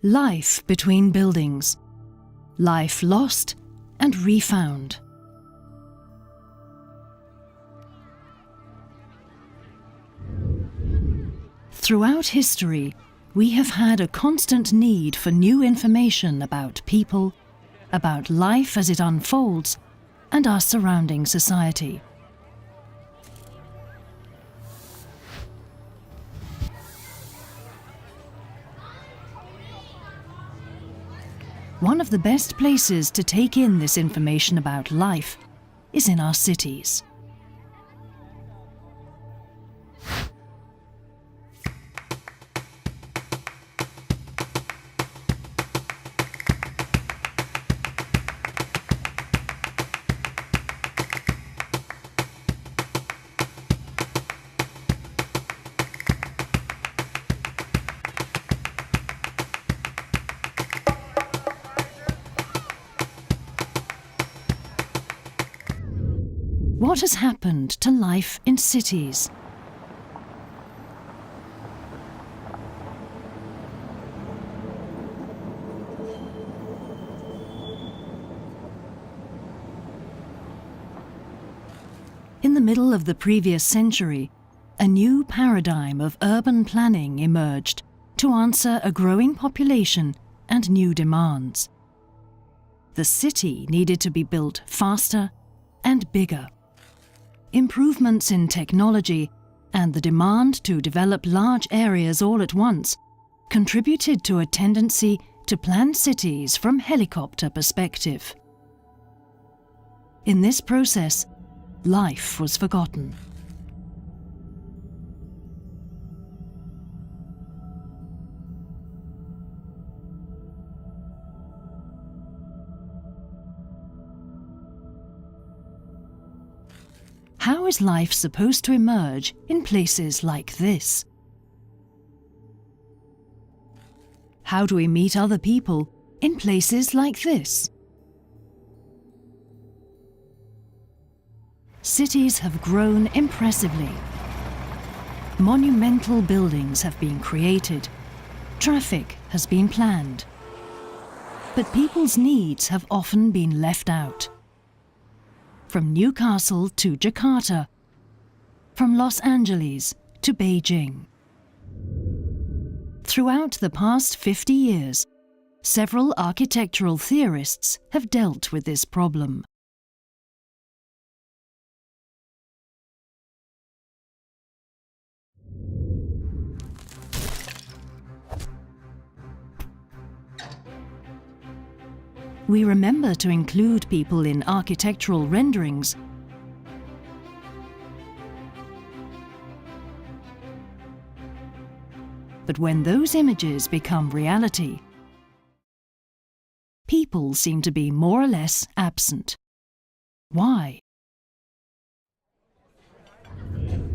Life between buildings. Life lost and refound. Throughout history, we have had a constant need for new information about people, about life as it unfolds, and our surrounding society. One of the best places to take in this information about life is in our cities. What has happened to life in cities? In the middle of the previous century, a new paradigm of urban planning emerged to answer a growing population and new demands. The city needed to be built faster and bigger. Improvements in technology and the demand to develop large areas all at once contributed to a tendency to plan cities from helicopter perspective. In this process, life was forgotten. How is life supposed to emerge in places like this? How do we meet other people in places like this? Cities have grown impressively. Monumental buildings have been created. Traffic has been planned. But people's needs have often been left out. From Newcastle to Jakarta, from Los Angeles to Beijing. Throughout the past 50 years, several architectural theorists have dealt with this problem. We remember to include people in architectural renderings. But when those images become reality, people seem to be more or less absent. Why?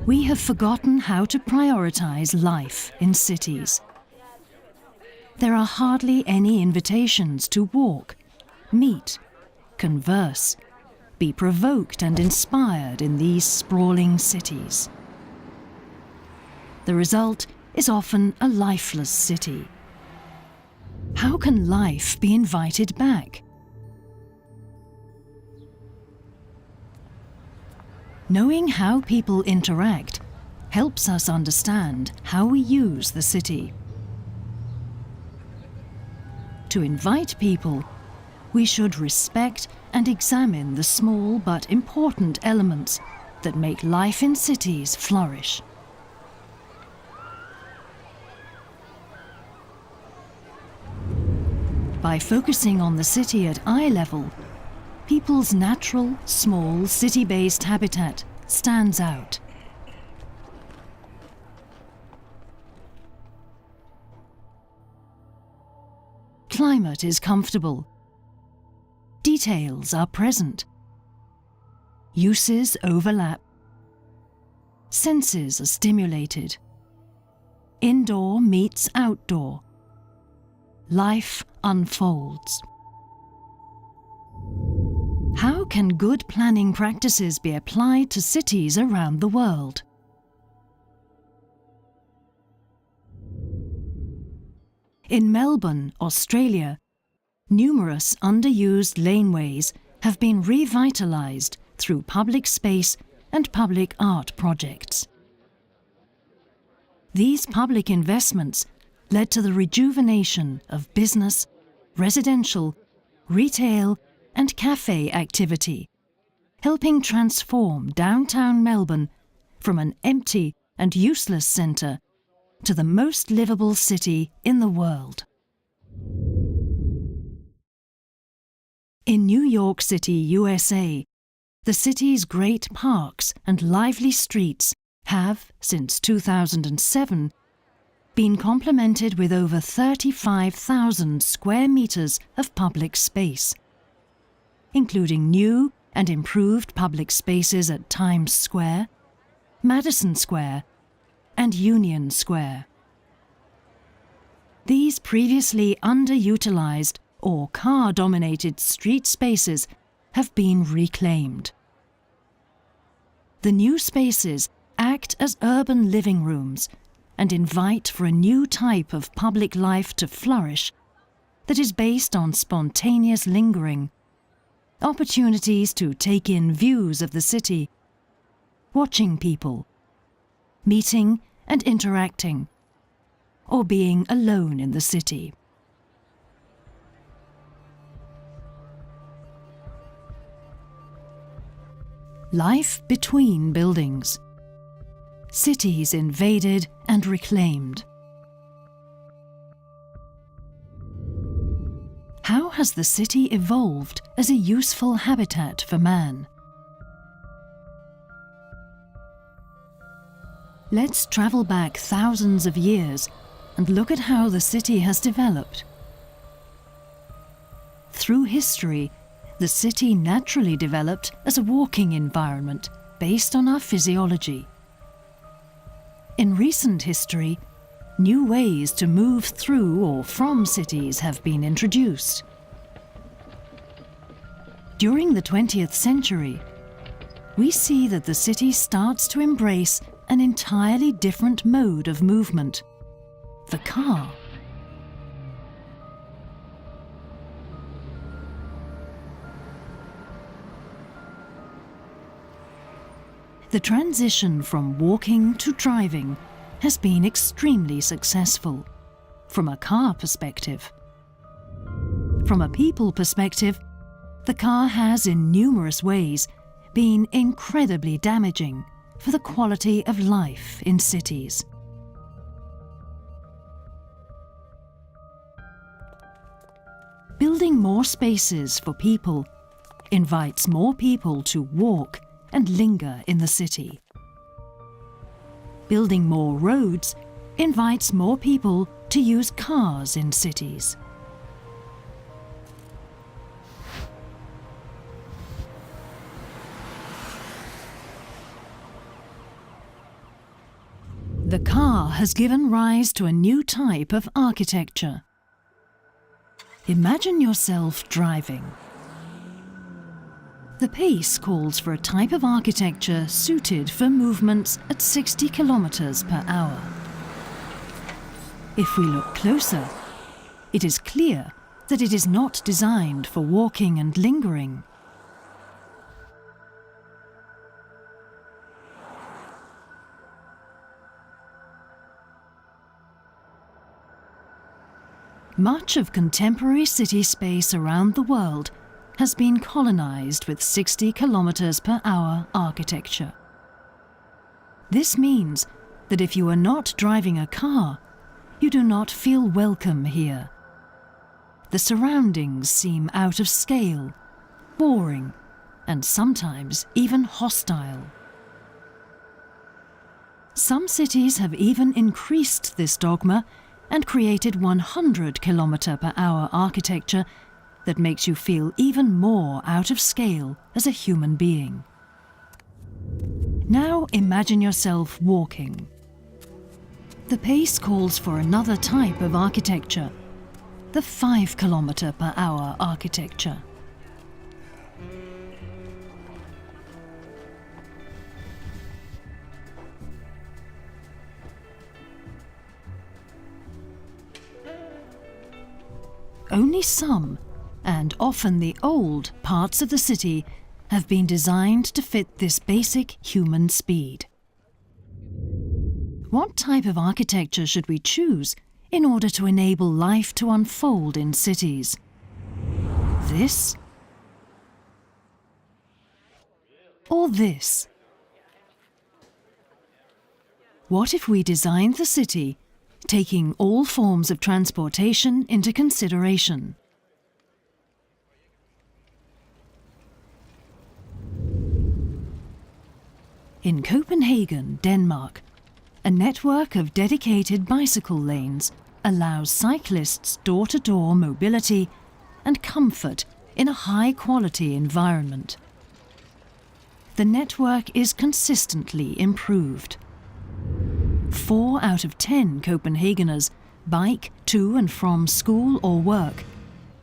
We have forgotten how to prioritize life in cities. There are hardly any invitations to walk, meet, converse, be provoked and inspired in these sprawling cities. The result is often a lifeless city. How can life be invited back? Knowing how people interact helps us understand how we use the city. To invite people, we should respect and examine the small but important elements that make life in cities flourish. By focusing on the city at eye level, people's natural, small, city-based habitat stands out. Climate is comfortable. Details are present. Uses overlap. Senses are stimulated. Indoor meets outdoor. Life unfolds. How can good planning practices be applied to cities around the world? In Melbourne, Australia, numerous underused laneways have been revitalised through public space and public art projects. These public investments led to the rejuvenation of business, residential, retail and cafe activity, helping transform downtown Melbourne from an empty and useless centre to the most livable city in the world. In New York City, USA, the city's great parks and lively streets have, since 2007, been complemented with over 35,000 square metres of public space, including new and improved public spaces at Times Square, Madison Square and Union Square. These previously underutilised or car-dominated street spaces have been reclaimed. The new spaces act as urban living rooms and invite for a new type of public life to flourish that is based on spontaneous lingering, opportunities to take in views of the city, watching people, meeting and interacting, or being alone in the city. Life between buildings. Cities invaded and reclaimed. How has the city evolved as a useful habitat for man? Let's travel back thousands of years and look at how the city has developed. Through history, the city naturally developed as a walking environment based on our physiology. In recent history, new ways to move through or from cities have been introduced. During the 20th century, we see that the city starts to embrace an entirely different mode of movement: the car. The transition from walking to driving has been extremely successful, from a car perspective. From a people perspective, the car has in numerous ways been incredibly damaging for the quality of life in cities. Building more spaces for people invites more people to walk and linger in the city. Building more roads invites more people to use cars in cities. The car has given rise to a new type of architecture. Imagine yourself driving. The pace calls for a type of architecture suited for movements at 60 kilometers per hour. If we look closer, it is clear that it is not designed for walking and lingering. Much of contemporary city space around the world has been colonized with 60 kilometers per hour architecture. This means that if you are not driving a car, you do not feel welcome here. The surroundings seem out of scale, boring, and sometimes even hostile. Some cities have even increased this dogma and created 100 kilometer per hour architecture that makes you feel even more out of scale as a human being. Now imagine yourself walking. The pace calls for another type of architecture, the 5 kilometer per hour architecture. only some, and often the old, parts of the city have been designed to fit this basic human speed. What type of architecture should we choose in order to enable life to unfold in cities? This? Or this? What if we designed the city taking all forms of transportation into consideration? In Copenhagen, Denmark, a network of dedicated bicycle lanes allows cyclists door-to-door mobility and comfort in a high-quality environment. The network is consistently improved. 4 out of 10 Copenhageners bike to and from school or work,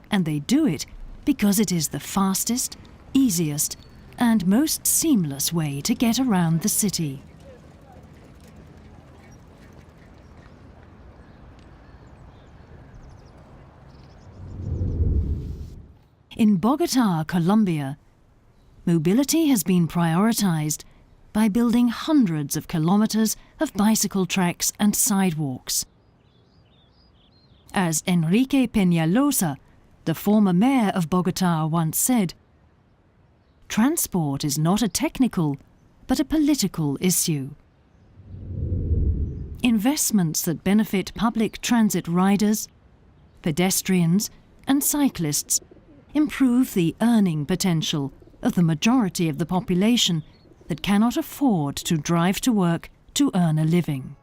and they do it because it is the fastest, easiest, and most seamless way to get around the city. In Bogotá, Colombia, mobility has been prioritized by building hundreds of kilometers of bicycle tracks and sidewalks. As Enrique Peñalosa, the former mayor of Bogotá, once said, "Transport is not a technical, but a political issue." Investments that benefit public transit riders, pedestrians, and cyclists improve the earning potential of the majority of the population that cannot afford to drive to work to earn a living.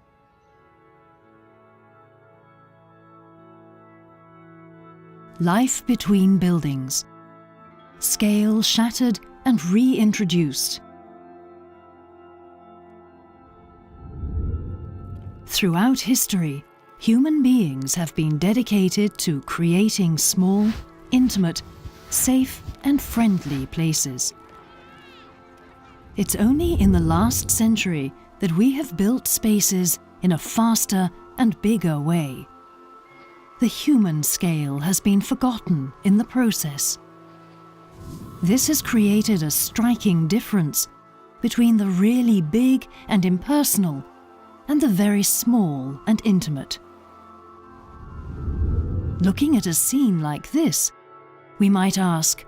Life between buildings. Scale shattered and reintroduced. Throughout history, human beings have been dedicated to creating small, intimate, safe and friendly places. It's only in the last century that we have built spaces in a faster and bigger way. The human scale has been forgotten in the process. This has created a striking difference between the really big and impersonal and the very small and intimate. Looking at a scene like this, we might ask,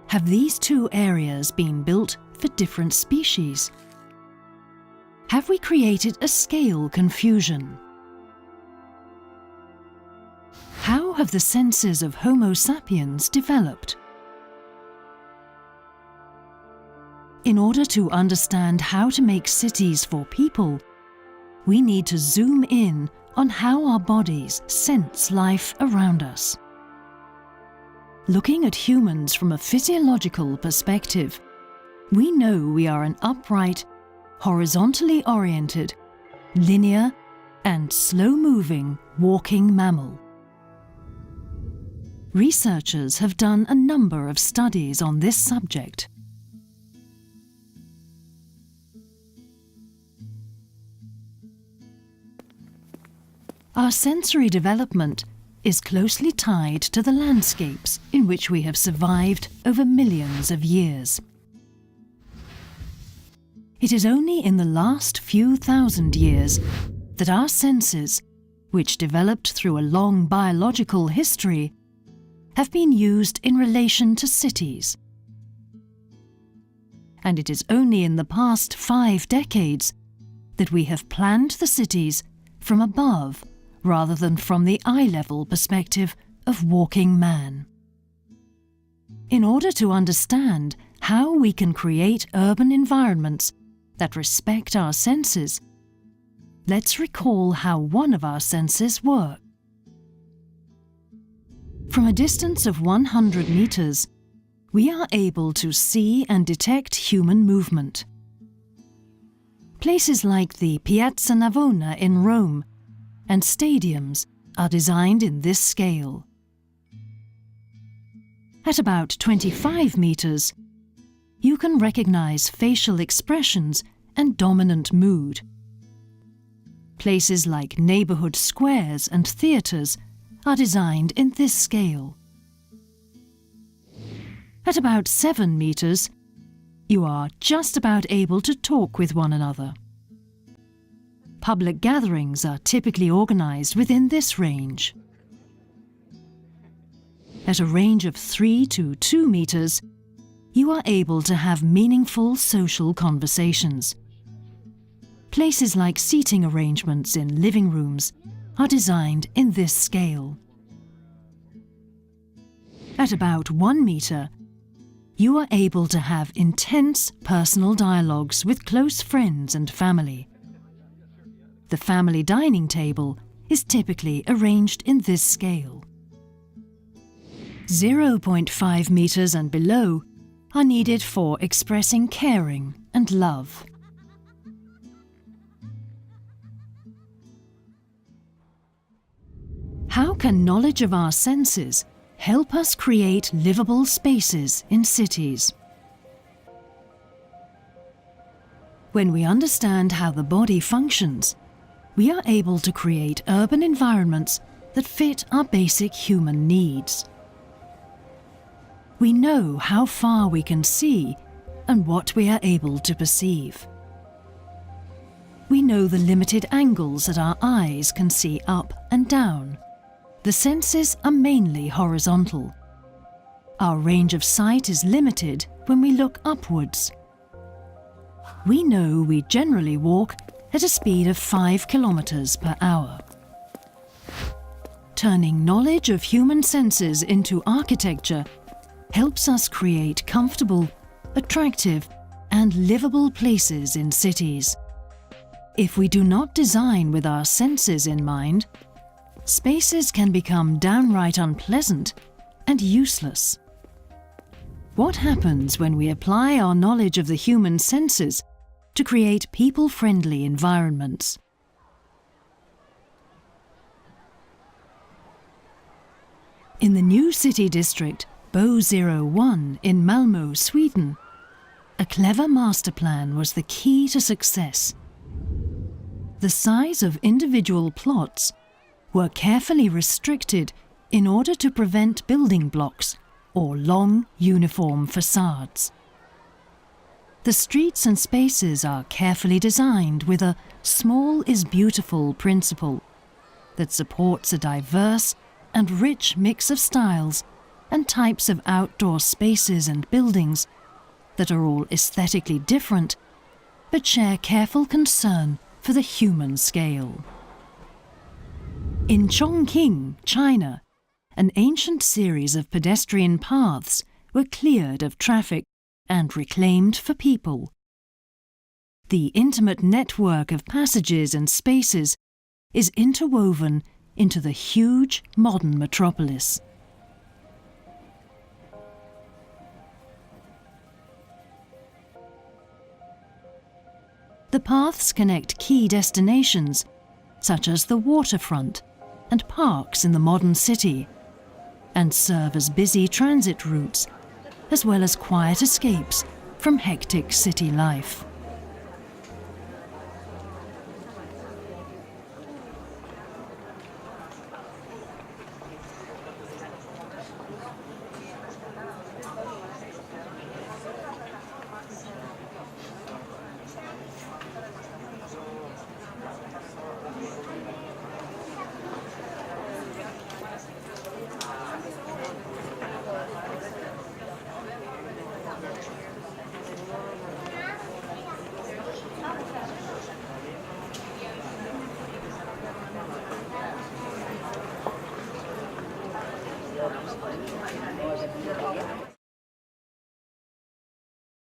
have these two areas been built for different species? Have we created a scale confusion? How have the senses of Homo sapiens developed? In order to understand how to make cities for people, we need to zoom in on how our bodies sense life around us. Looking at humans from a physiological perspective, we know we are an upright, horizontally oriented, linear, and slow-moving walking mammal. Researchers have done a number of studies on this subject. Our sensory development is closely tied to the landscapes in which we have survived over millions of years. It is only in the last few thousand years that our senses, which developed through a long biological history, have been used in relation to cities. And it is only in the past 5 decades that we have planned the cities from above rather than from the eye-level perspective of walking man. In order to understand how we can create urban environments that respect our senses, let's recall how one of our senses works. From a distance of 100 meters, we are able to see and detect human movement. Places like the Piazza Navona in Rome and stadiums are designed in this scale. At about 25 meters, you can recognize facial expressions and dominant mood. Places like neighborhood squares and theaters are designed in this scale. At about 7 meters, you are just about able to talk with one another. Public gatherings are typically organized within this range. At a range of 3 to 2 meters, you are able to have meaningful social conversations. Places like seating arrangements in living rooms are designed in this scale. At about 1 meter, you are able to have intense personal dialogues with close friends and family. The family dining table is typically arranged in this scale. 0.5 meters and below are needed for expressing caring and love. How can knowledge of our senses help us create livable spaces in cities? When we understand how the body functions, we are able to create urban environments that fit our basic human needs. We know how far we can see and what we are able to perceive. We know the limited angles that our eyes can see up and down. The senses are mainly horizontal. Our range of sight is limited when we look upwards. We know we generally walk at a speed of 5 kilometers per hour. Turning knowledge of human senses into architecture helps us create comfortable, attractive, and livable places in cities. If we do not design with our senses in mind, spaces can become downright unpleasant and useless. What happens when we apply our knowledge of the human senses to create people-friendly environments? In the new city district, Bo 01 in Malmö, Sweden, a clever master plan was the key to success. The size of individual plots were carefully restricted in order to prevent building blocks or long, uniform facades. The streets and spaces are carefully designed with a small is beautiful principle that supports a diverse and rich mix of styles and types of outdoor spaces and buildings that are all aesthetically different but share careful concern for the human scale. In Chongqing, China, an ancient series of pedestrian paths were cleared of traffic and reclaimed for people. The intimate network of passages and spaces is interwoven into the huge modern metropolis. The paths connect key destinations, such as the waterfront and parks in the modern city, and serve as busy transit routes, as well as quiet escapes from hectic city life.